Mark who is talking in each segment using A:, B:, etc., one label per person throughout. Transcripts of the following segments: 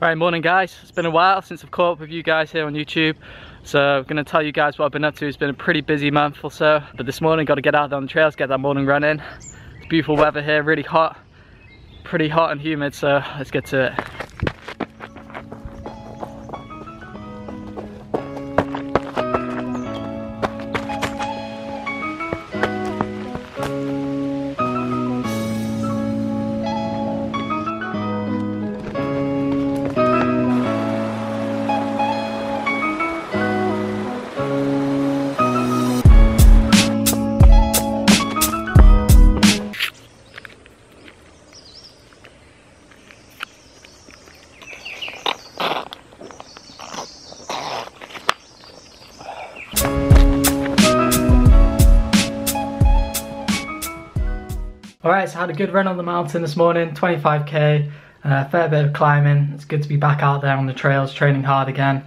A: Right, morning guys. It's been a while since I've caught up with you guys here on YouTube, so I'm going to tell you guys what I've been up to. It's been a pretty busy month or so, but this morning got to get out there on the trails, get that morning run in. It's beautiful weather here, really hot, pretty hot and humid, so let's get to it. Alright, so I had a good run on the mountain this morning, 25k, fair bit of climbing. It's good to be back out there on the trails, training hard again.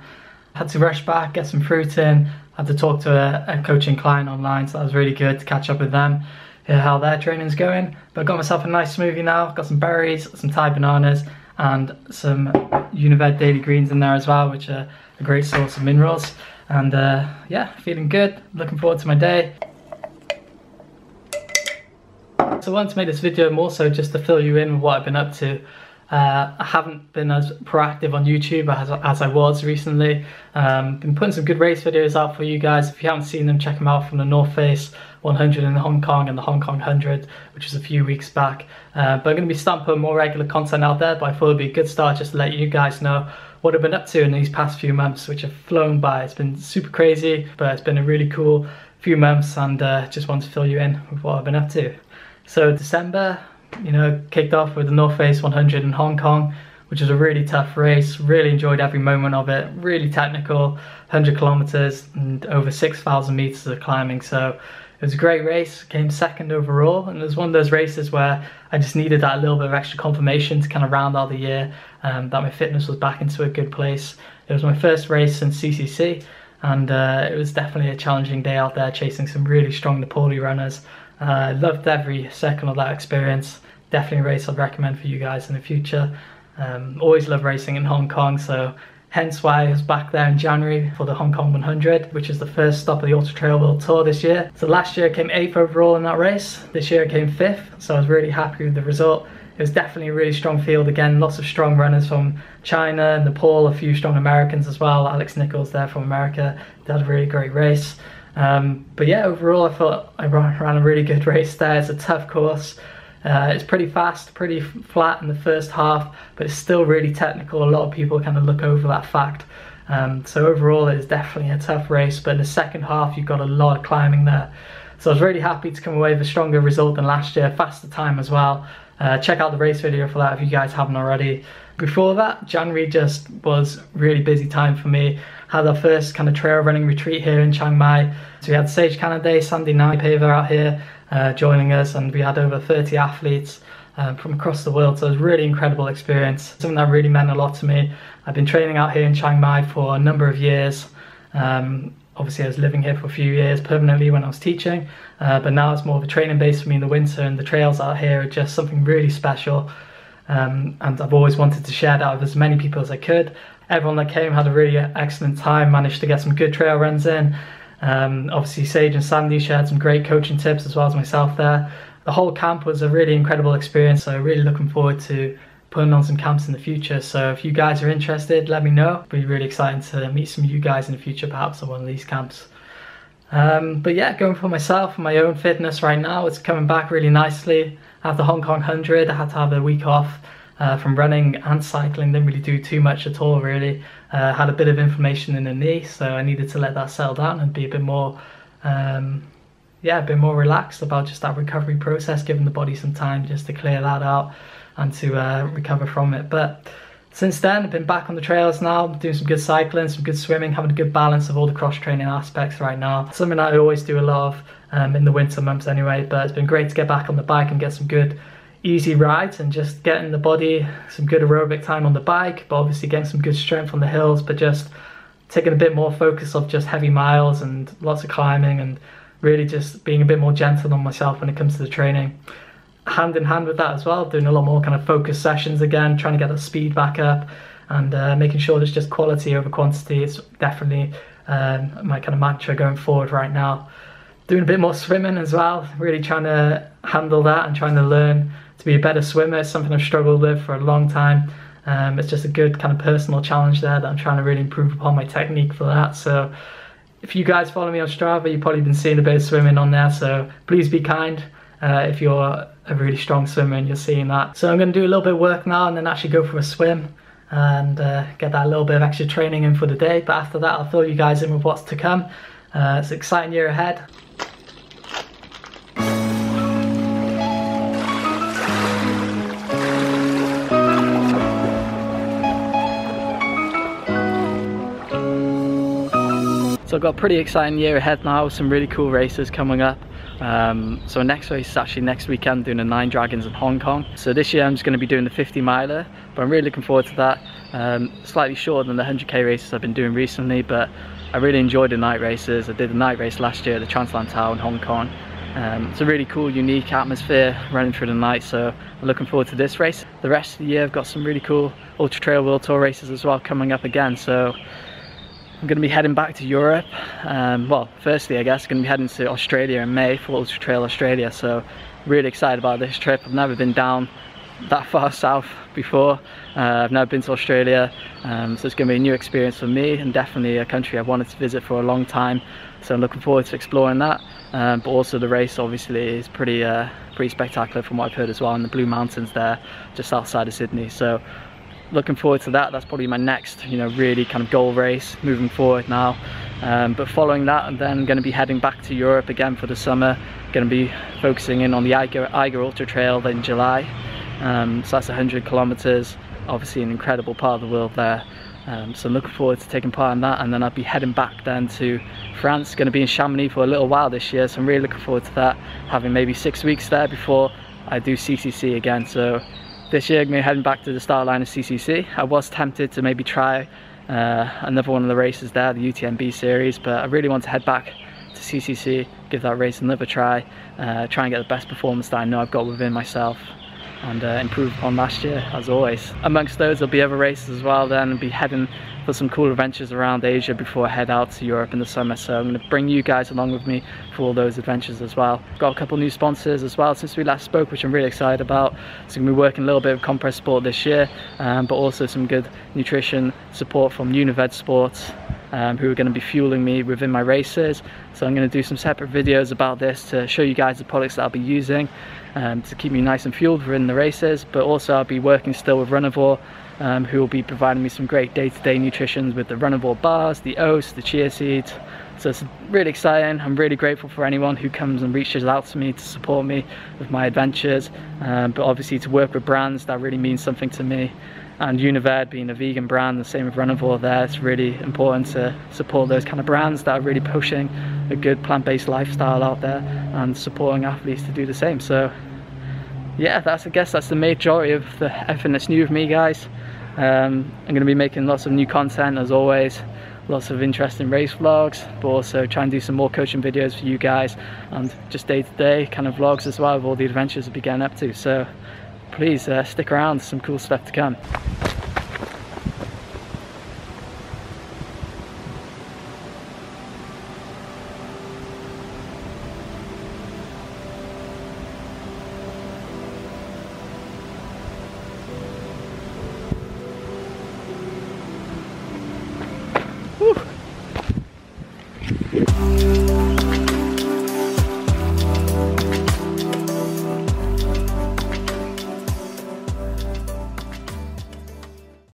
A: Had to rush back, get some fruit in, had to talk to a coaching client online, so that was really good to catch up with them, hear how their training's going. But I got myself a nice smoothie now, got some berries, some Thai bananas, and some Unived Daily Greens in there as well, which are a great source of minerals. And yeah, feeling good, looking forward to my day. So I wanted to make this video more so just to fill you in with what I've been up to. I haven't been as proactive on YouTube as I was recently. Been putting some good race videos out for you guys. If you haven't seen them, check them out from the North Face 100 in Hong Kong and the Hong Kong 100, which was a few weeks back. But I'm going to be starting putting more regular content out there, but I thought it'd be a good start just to let you guys know what I've been up to in these past few months, which have flown by. It's been super crazy, but it's been a really cool few months, and just wanted to fill you in with what I've been up to. So December, you know, kicked off with the North Face 100 in Hong Kong, which was a really tough race. Really enjoyed every moment of it. Really technical, 100 kilometers and over 6,000 meters of climbing. So it was a great race. Came second overall, and it was one of those races where I just needed that little bit of extra confirmation to kind of round out the year, that my fitness was back into a good place. It was my first race since CCC, and it was definitely a challenging day out there, chasing some really strong Nepali runners. I loved every second of that experience. Definitely a race I'd recommend for you guys in the future. Always love racing in Hong Kong, so hence why I was back there in January for the Hong Kong 100, which is the first stop of the Ultra Trail World Tour this year. So last year I came 8th overall in that race. This year I came 5th, so I was really happy with the result. It was definitely a really strong field again, lots of strong runners from China, Nepal, a few strong Americans as well. Alex Nichols there from America, they had a really great race. But yeah, overall I thought I ran a really good race there. It's a tough course. It's pretty fast, pretty flat in the first half, but it's still really technical. A lot of people kind of look over that fact. So overall it is definitely a tough race, but in the second half you've got a lot of climbing there. So I was really happy to come away with a stronger result than last year, faster time as well. Check out the race video for that if you guys haven't already. Before that, January just was really busy time for me. Had our first kind of trail running retreat here in Chiang Mai. So we had Sage Cannon Day, Sandy Paver out here joining us, and we had over 30 athletes from across the world. So it was a really incredible experience, something that really meant a lot to me. I've been training out here in Chiang Mai for a number of years. Obviously I was living here for a few years permanently when I was teaching, but now it's more of a training base for me in the winter, and the trails out here are just something really special. And I've always wanted to share that with as many people as I could. Everyone that came had a really excellent time, managed to get some good trail runs in. Obviously Sage and Sandy shared some great coaching tips as well as myself there. The whole camp was a really incredible experience, so really looking forward to putting on some camps in the future. So if you guys are interested, let me know. It'll be really exciting to meet some of you guys in the future, perhaps on one of these camps. But yeah, going for myself and my own fitness right now, it's coming back really nicely. After Hong Kong 100, I had to have a week off from running and cycling. Didn't really do too much at all really. Had a bit of inflammation in the knee, so I needed to let that settle down and be a bit more yeah, a bit more relaxed about just that recovery process, giving the body some time just to clear that out and to recover from it. But since then I've been back on the trails now, doing some good cycling, some good swimming, having a good balance of all the cross training aspects right now. Something that I always do a lot of in the winter months anyway, but it's been great to get back on the bike and get some good easy rides and just getting the body some good aerobic time on the bike, but obviously getting some good strength on the hills, but just taking a bit more focus of just heavy miles and lots of climbing, and really just being a bit more gentle on myself when it comes to the training. Hand in hand with that as well, doing a lot more kind of focus sessions again, trying to get the speed back up, and making sure there's just quality over quantity is definitely my kind of mantra going forward right now. Doing a bit more swimming as well, really trying to handle that and trying to learn to be a better swimmer. It's something I've struggled with for a long time. It's just a good kind of personal challenge there that I'm trying to really improve upon my technique for that. So if you guys follow me on Strava, you've probably been seeing a bit of swimming on there, so please be kind if you're a really strong swimmer and you're seeing that. So I'm going to do a little bit of work now and then actually go for a swim and get that little bit of extra training in for the day. But after that, I'll fill you guys in with what's to come. It's an exciting year ahead. So I've got a pretty exciting year ahead now with some really cool races coming up. So next race is actually next weekend, doing the 9 Dragons in Hong Kong. So this year I'm just going to be doing the 50 miler, but I'm really looking forward to that. Slightly shorter than the 100k races I've been doing recently, but I really enjoyed the night races. I did the night race last year, the Translantau in Hong Kong. It's a really cool, unique atmosphere running through the night, so I'm looking forward to this race. The rest of the year I've got some really cool Ultra Trail World Tour races as well coming up again. So I'm going to be heading back to Europe. Well, firstly I guess I'm going to be heading to Australia in May for Ultra Trail Australia, so really excited about this trip. I've never been down that far south before. I've never been to Australia, so it's going to be a new experience for me and definitely a country I've wanted to visit for a long time, so I'm looking forward to exploring that. But also the race obviously is pretty spectacular from what I've heard as well, in the Blue Mountains there just outside of Sydney. So looking forward to that. That's probably my next, really kind of goal race moving forward now. But following that, I'm then going to be heading back to Europe again for the summer. Going to be focusing in on the Eiger Ultra Trail in July. So that's 100 kilometers, obviously an incredible part of the world there. So I'm looking forward to taking part in that, and then I'll be heading back then to France. Going to be in Chamonix for a little while this year, so I'm really looking forward to that, having maybe 6 weeks there before I do CCC again. So this year I'm going to be heading back to the start line of CCC. I was tempted to maybe try another one of the races there, the UTMB series, but I really want to head back to CCC, give that race another try, try and get the best performance that I know I've got within myself, and improve upon last year as always. Amongst those there'll be other races as well then. I'll be heading for some cool adventures around Asia before I head out to Europe in the summer, so I'm going to bring you guys along with me for all those adventures as well. Got a couple new sponsors as well since we last spoke, which I'm really excited about. So I'm going to be working a little bit of Compress Sport this year, but also some good nutrition support from Unived Sports, who are going to be fueling me within my races. So I'm going to do some separate videos about this to show you guys the products that I'll be using to keep me nice and fueled within the races, but also I'll be working still with Runivore, who will be providing me some great day-to-day nutrition with the Runivore bars, the oats, the chia seeds. So it's really exciting. I'm really grateful for anyone who comes and reaches out to me to support me with my adventures, but obviously to work with brands that really means something to me. And Unived being a vegan brand, the same with Runivore there, it's really important to support those kind of brands that are really pushing a good plant-based lifestyle out there and supporting athletes to do the same. So yeah, I guess that's the majority of everything that's new with me, guys. I'm going to be making lots of new content as always, lots of interesting race vlogs, but also try and do some more coaching videos for you guys, and just day-to-day kind of vlogs as well of all the adventures I'll be getting up to. So please stick around, some cool stuff to come. Whew.